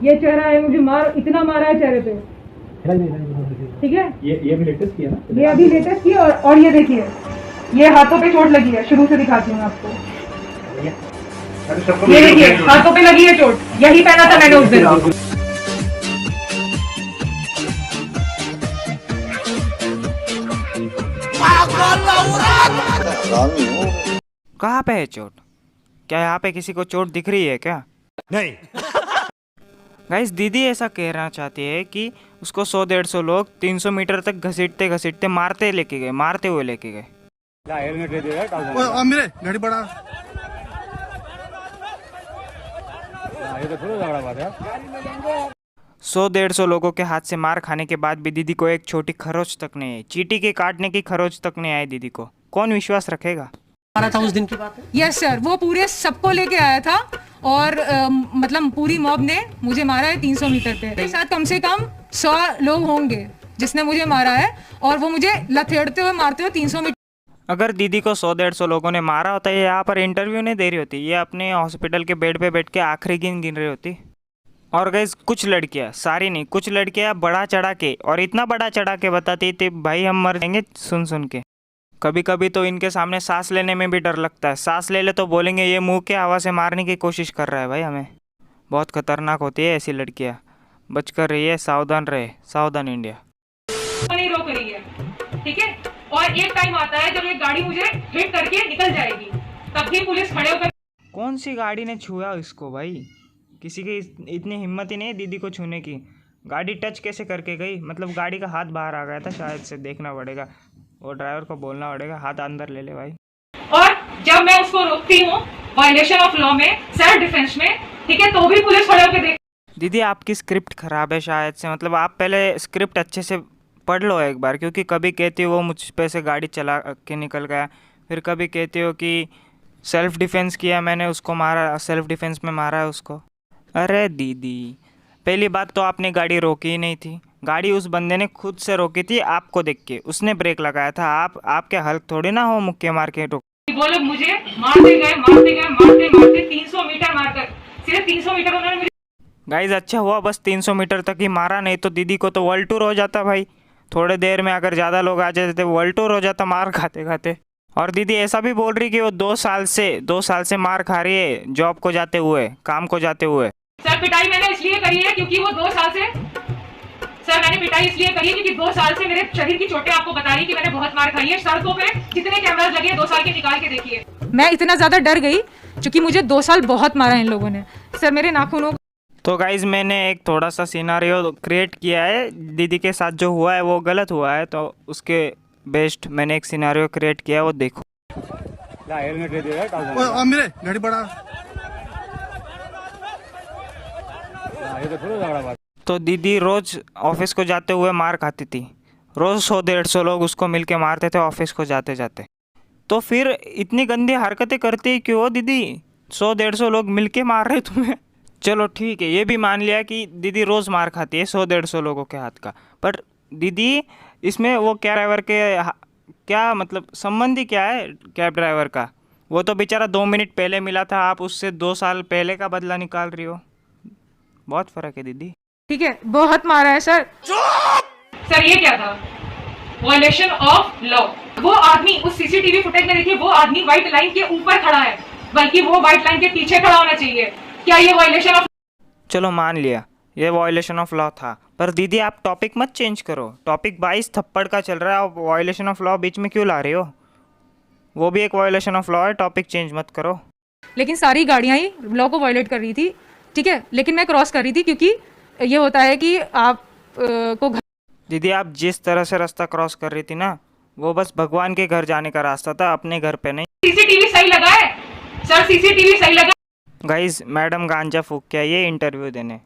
ये चेहरा है, मुझे इतना मारा है चेहरे पे, ठीक है। ये भी लेटेस्ट किया ना, ये अभी लेटेस्ट किया। और ये देखिए, ये हाथों पे चोट लगी है, शुरू से दिखाती हूँ आपको। ये देखिए हाथों पे लगी है चोट, यही पहना था मैंने उस दिन। कहाँ पे है चोट? क्या यहाँ पे किसी को चोट दिख रही है क्या? नहीं। गाइस, दीदी ऐसा कहना चाहती है कि उसको 100-150 लोग 300 मीटर तक घसीटते घसीटते मारते हुए लेके गए। मेरे गाड़ी बढ़ा। ये तो थोड़ा झगड़ा बात है। 100-150 लोगों के हाथ से मार खाने के बाद भी दीदी को एक छोटी खरोच तक नहीं आई, चींटी के काटने की खरोच तक नहीं आई दीदी को। कौन विश्वास रखेगा? मारा था उस दिन की बात है। यस सर, वो पूरे सबको लेके आया था और मतलब पूरी मॉब ने मुझे मारा है 300 मीटर पे। मेरे साथ कम से कम 100 लोग होंगे जिसने मुझे मारा है, और वो मुझे लथेड़ते हुए मारते हुए 300 मीटर। अगर दीदी को 100-150 लोगों ने मारा होता, ये यहाँ पर इंटरव्यू नहीं दे रही होती, ये अपने हॉस्पिटल के बेड पे बैठ के आखिरी गिन रही होती। और गाइस, कुछ लड़कियाँ, सारी नहीं, कुछ लड़कियाँ बड़ा चढ़ा के, और इतना बड़ा चढ़ा के बताती थी भाई हम मर जाएंगे सुन के। कभी कभी तो इनके सामने सांस लेने में भी डर लगता है। सांस ले ले तो बोलेंगे ये मुंह के हवा से मारने की कोशिश कर रहा है भाई हमें। बहुत खतरनाक होती है ऐसी लड़कियाँ, बचकर रहिए, सावधान रहे, सावधान इंडिया। नहीं रोक रही है, ठीक है। और एक टाइम आता है जब ये गाड़ी मुझे हिट करके निकल जाएगी, तब भी पुलिस खड़े होकर। कौन सी गाड़ी ने छुआ इसको भाई? किसी की इतनी हिम्मत ही नहीं है दीदी को छूने की। गाड़ी टच कैसे करके गई? मतलब गाड़ी का हाथ बाहर आ गया था शायद से, देखना पड़ेगा, वो ड्राइवर को बोलना पड़ेगा हाथ अंदर ले ले भाई। और जब मैं उसको रोकती हूँ वायलेशन ऑफ लॉ में, सेल्फ डिफेंस में, ठीक है, तो भी पुलिस खड़े होकर देख। दीदी आपकी स्क्रिप्ट खराब है शायद से, मतलब आप पहले स्क्रिप्ट अच्छे से पढ़ लो एक बार, क्योंकि कभी कहती हो वो मुझ पे से गाड़ी चला के निकल गया, फिर कभी कहती हो कि सेल्फ डिफेंस किया मैंने, उसको मारा, सेल्फ डिफेंस में मारा है उसको। अरे दीदी, पहली बात तो आपने गाड़ी रोकी ही नहीं थी, गाड़ी उस बंदे ने खुद से रोकी थी आपको देख के, उसने ब्रेक लगाया था। आप क्या हल्क थोड़ी ना हो मुक्के मार के रोक। वो लोग मुझे मारते 300 मीटर मारकर, सिर्फ 300 मीटर उन्होंने मुझे। गाइज, अच्छा हुआ बस 300 मीटर तक ही मारा, नहीं तो दीदी को तो वर्ल्ड टूर हो जाता भाई। थोड़े देर में अगर ज़्यादा लोग आ जाते तो वर्ल्ड टूर हो जाता मार खाते खाते। और दीदी ऐसा भी बोल रही कि वो 2 साल से मार खा रही है, जॉब को जाते हुए, काम को जाते हुए। सर पिटाई मैंने इसलिए करी है क्योंकि वो 2 साल से, सर मैंने पिटाई इसलिए करी है क्योंकि 2 साल से मेरे शरीर की चोटें आपको बता रही कि मैंने बहुत मार खाई है। सड़कों पे जितने कैमरास लगे हैं 2 साल के निकाल के देखिए। मैं इतना ज्यादा डर गई क्योंकि मुझे 2 साल बहुत मारा इन लोगों ने। सर मेरे नाखूनों। तो गाइज, मैंने एक थोड़ा सा सिनारियो क्रिएट किया है, दीदी के साथ जो हुआ है वो गलत हुआ है, तो उसके बेस्ट मैंने एक सिनारियो क्रिएट किया है, वो देखो। हेलमेट दे दिया मेरे गाड़ी बढ़ा। ये तो थोड़ा झगड़ा बात। तो दीदी रोज ऑफिस को जाते हुए मार खाती थी, रोज 100-150 लोग उसको मिलके मारते थे ऑफिस को जाते जाते। तो फिर इतनी गंदी हरकतें करती क्यों हो दीदी? 100-150 लोग मिलके मार रहे तुम्हें। चलो ठीक है, ये भी मान लिया कि दीदी रोज मार खाती है 100-150 लोगों के हाथ का, पर दीदी इसमें वो कैब ड्राइवर के क्या मतलब संबंधी क्या है? कैब ड्राइवर का वो तो बेचारा 2 मिनट पहले मिला था, आप उससे 2 साल पहले का बदला निकाल रही हो। बहुत फर्क है दीदी। ठीक है, बहुत मारा है सर। सर ये क्या था? Violation of law. वो आदमी उस सीसीटीवी फुटेज में देखिए, वो आदमी व्हाइट लाइन के ऊपर खड़ा है, बल्कि वो व्हाइट लाइन के पीछे खड़ा होना चाहिए। क्या ये वायलेशन ऑफ? चलो मान लिया ये वायलेशन ऑफ लॉ था, पर दीदी आप टॉपिक मत चेंज करो। टॉपिक 22 थप्पड़ का चल रहा है, आप वायलेशन ऑफ लॉ बीच में क्यों ला रहे हो? वो भी एक वायलेशन ऑफ लॉ है, टॉपिक चेंज मत करो। लेकिन सारी गाड़ियां ही लॉ को वायलेट कर रही थी, ठीक है, लेकिन मैं क्रॉस कर रही थी क्योंकि ये होता है कि आप को। दीदी आप जिस तरह से रास्ता क्रॉस कर रही थी ना, वो बस भगवान के घर जाने का रास्ता था, अपने घर पे नहीं। सीसीटीवी सही लगा है सर, सीसीटीवी सही लगा। गाइस, मैडम गांजा फूक के ये इंटरव्यू देने।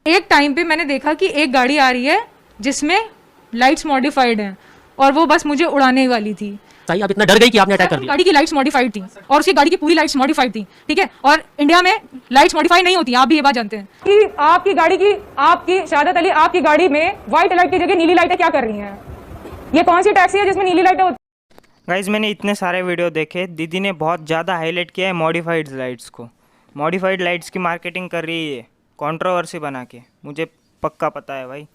एक टाइम पे मैंने देखा कि एक गाड़ी आ रही है जिसमें लाइट्स मॉडिफाइड हैं, और वो बस मुझे उड़ाने वाली थी। सही, आप इतना डर गई कि आपने अटैक कर दिया। गाड़ी की लाइट्स मॉडिफाइड थी और उसकी गाड़ी की पूरी लाइट्स मॉडिफाइड थी, ठीक है, और इंडिया में लाइट्स मॉडिफाई नहीं होती, आप भी ये बात जानते हैं कि आपकी गाड़ी की, आपकी शहादत अली, आपकी गाड़ी में व्हाइट लाइट की जगह नीली लाइटें क्या कर रही हैं? ये कौन सी टैक्सी है जिसमें नीली लाइटें होती? गाइज, मैंने इतने सारे वीडियो देखे, दीदी ने बहुत ज़्यादा हाईलाइट किया है मॉडिफाइड लाइट्स को। मॉडिफाइड लाइट्स की मार्केटिंग कर रही है, कंट्रोवर्सी बना के। मुझे पक्का पता है भाई,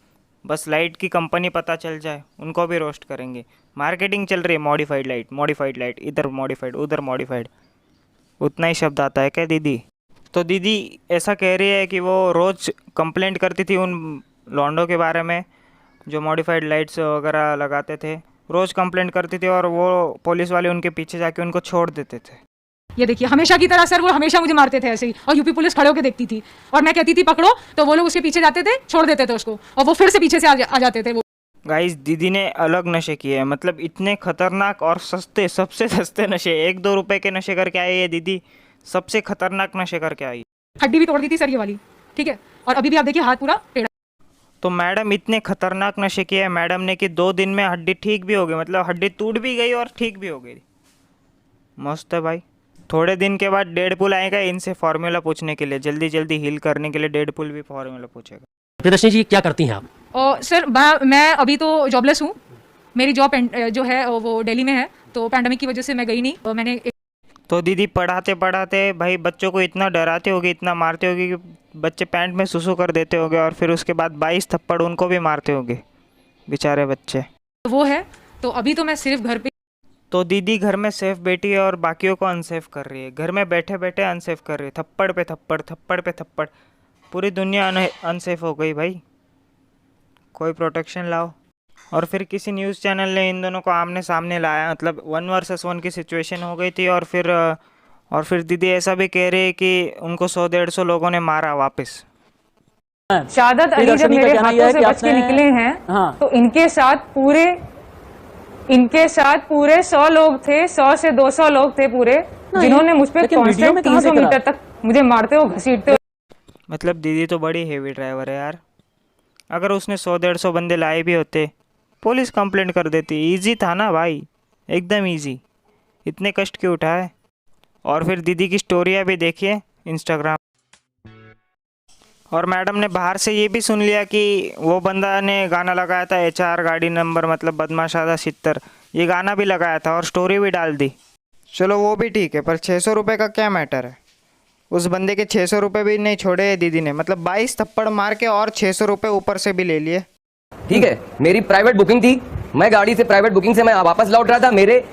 बस लाइट की कंपनी पता चल जाए उनको भी रोस्ट करेंगे। मार्केटिंग चल रही है, मॉडिफाइड लाइट, इधर मॉडिफाइड उधर मॉडिफाइड, उतना ही शब्द आता है क्या दीदी? तो दीदी ऐसा कह रही है कि वो रोज़ कंप्लेंट करती थी उन लॉन्डो के बारे में जो मॉडिफाइड लाइट्स वगैरह लगाते थे, रोज़ कंप्लेंट करती थी और वो पुलिस वाले उनके पीछे जाके उनको छोड़ देते थे। ये देखिए हमेशा की तरह सर वो हमेशा मुझे मारते थे ऐसे ही, और यूपी पुलिस खड़े होकर देखती थी और मैं कहती थी पकड़ो, तो वो लोग उसके पीछे जाते थे, छोड़ देते थे उसको, और वो फिर से पीछे से आ जाते थे वो। गाइस दीदी ने अलग नशे किए हैं, मतलब इतने खतरनाक और सस्ते, सबसे सस्ते नशे, 1-2 रुपए के नशे करके आई है दीदी, सबसे खतरनाक नशे करके आई। हड्डी भी तोड़ दी थी सर ये वाली, ठीक है, और अभी भी आप देखिए हाथ पूरा टेढ़ा। तो मैडम इतने खतरनाक नशे किए हैं मैडम ने कि 2 दिन में हड्डी ठीक भी हो गई, मतलब हड्डी टूट भी गई और ठीक भी हो गई। मस्त है भाई। थोड़े दिन के बाद डेडपुल आएगा इनसे फार्मूला पूछने के लिए, जल्दी जल्दी हील करने के लिए डेडपुल भी फार्मूला पूछेगा। प्रियदर्शनी जी क्या करती हैं आप? और सर मैं अभी तो जॉबलेस हूँ, मेरी जॉब जो है वो दिल्ली में है, तो पैंडेमिक की वजह से मैं गई नहीं। और मैंने तो दीदी पढ़ाते पढ़ाते भाई बच्चों को इतना डराते होगे, इतना मारते होगे कि बच्चे पैंट में सुसु कर देते होगे, और फिर उसके बाद 22 थप्पड़ उनको भी मारते होगे बेचारे बच्चे। वो है, तो अभी तो मैं सिर्फ घर पे। तो दीदी घर में सेफ बैठी है और बाकियों को अनसेफ कर रही है, घर में बैठे बैठे अनसेफ कर रही है, थप्पड़ पे थप्पड़, थप्पड़ पे थप्पड़, पूरी दुनिया अनसेफ हो गई भाई। कोई प्रोटेक्शन लाओ। और फिर किसी न्यूज़ चैनल ने इन दोनों को आमने सामने लाया, मतलब 1 वर्सेस 1 की सिचुएशन हो गई थी, और फिर दीदी ऐसा भी कह रही है कि उनको 100-150 लोगों ने मारा वापस। शहादत अली जब मेरे हाथों से बच के निकले हैं, तो इनके साथ पूरे 100 लोग थे, 100 से 200 लोग थे पूरे, जिन्होंने मुझ पे कांस्टेंट 300 मीटर तक मुझे मारते हो, घसीटते हो। मतलब दीदी तो बड़ी हेवी ड्राइवर है यार। अगर उसने 100-150 बंदे लाए भी होते, पुलिस कंप्लेंट कर देती, इजी था ना भाई, एकदम इजी। इतने कष्ट क्यों उठाए? और फिर दीदी की स्टोरियाँ भी देखिए इंस्टाग्राम। और मैडम ने बाहर से ये भी सुन लिया कि वो बंदा ने गाना लगाया था HR गाड़ी नंबर, मतलब बदमाश आधा 70, ये गाना भी लगाया था और स्टोरी भी डाल दी। चलो वो भी ठीक है, पर 600 रुपये का क्या मैटर है? उस बंदे के 600 रुपये भी नहीं छोड़े दीदी ने, मतलब 22 थप्पड़ मार के और 600 रुपये ऊपर से भी ले लिए। ठीक है, मेरी प्राइवेट बुकिंग थी, मैं गाड़ी से प्राइवेट बुकिंग से मैं वापस लौट रहा था, मेरे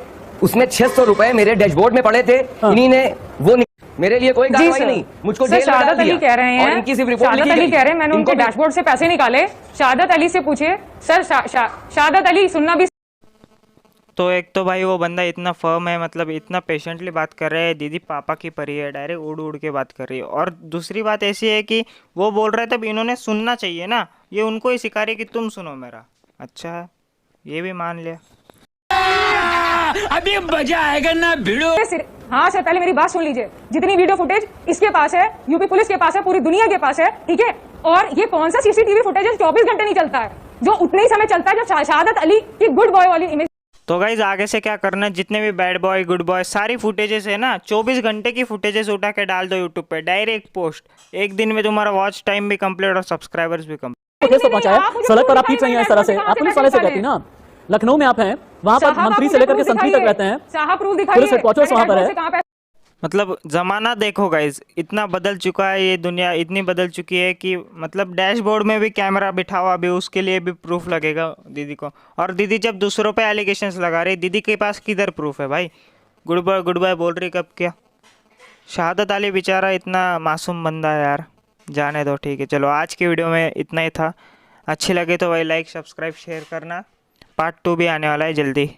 उसमें 600 रुपए मेरे डैशबोर्ड में पड़े थे। इन्हीं ने वो मेरे लिए कोई कार्रवाई नहीं, मुझको जेल में डाल शहादत अली कह रहे हैं, और इनकी सिर्फ रिपोर्ट शहादत अली कह रहे हैं मैंने उनके डैशबोर्ड से पैसे निकाले। शहादत अली से पूछिए सर, शहादत अली सुनना भी। तो एक तो भाई वो बंदा इतना फर्म है, मतलब इतना पेशेंटली बात कर रहा है, दीदी पापा की परी है, डायरेक्ट उड़ उड़ के बात कर रही है। और दूसरी बात ऐसी है कि वो बोल रहे तब इन्होंने सुनना चाहिए ना, ये उनको ही सिखा रही है कि तुम सुनो मेरा। अच्छा है, ये भी मान लिया। अभी मजा आएगा ना भिड़ो। हाँ सर, पहले मेरी बात सुन लीजिए। जितनी वीडियो फुटेज इसके पास है, यूपी पुलिस के पास है, पूरी दुनिया के पास है, ठीक है। और ये कौन सा CCTV फुटेज है 24 घंटे नहीं चलता है, जो उतने ही समय चलता है जब शहादत अली की गुड बॉय वाली इमेज। तो गाइज आगे से क्या करना है, जितने भी बैड बॉय गुड बॉय सारी फुटेजेस है ना, 24 घंटे की फुटेजेस उठा के डाल दो यूट्यूब पे, डायरेक्ट पोस्ट। एक दिन में तुम्हारा वॉच टाइम भी कंप्लीट और सब्सक्राइबर्स भी कंप्लीट। पुलिस को पहुंचाया सड़क पर आप पीट रही हैं इस तरह से, आप पुलिस वाले से कहती ना। लखनऊ में आप हैं, वहाँ पर मंत्री से लेकर के संतरी तक रहते हैं, पुलिस हेडक्वार्टर्स वहाँ पर है। मतलब ज़माना देखो गाइज, इतना बदल चुका है ये दुनिया, इतनी बदल चुकी है कि मतलब डैशबोर्ड में भी कैमरा बिठाओ, अभी उसके लिए भी प्रूफ लगेगा दीदी को। और दीदी जब दूसरों पे एलिगेशंस लगा रही, दीदी के पास किधर प्रूफ है भाई? गुड बाय बोल रही कब क्या? शहादत अली बेचारा इतना मासूम बंदा है यार, जाने दो। ठीक है, चलो आज की वीडियो में इतना ही था। अच्छी लगे तो भाई लाइक सब्सक्राइब शेयर करना। पार्ट 2 भी आने वाला है जल्दी।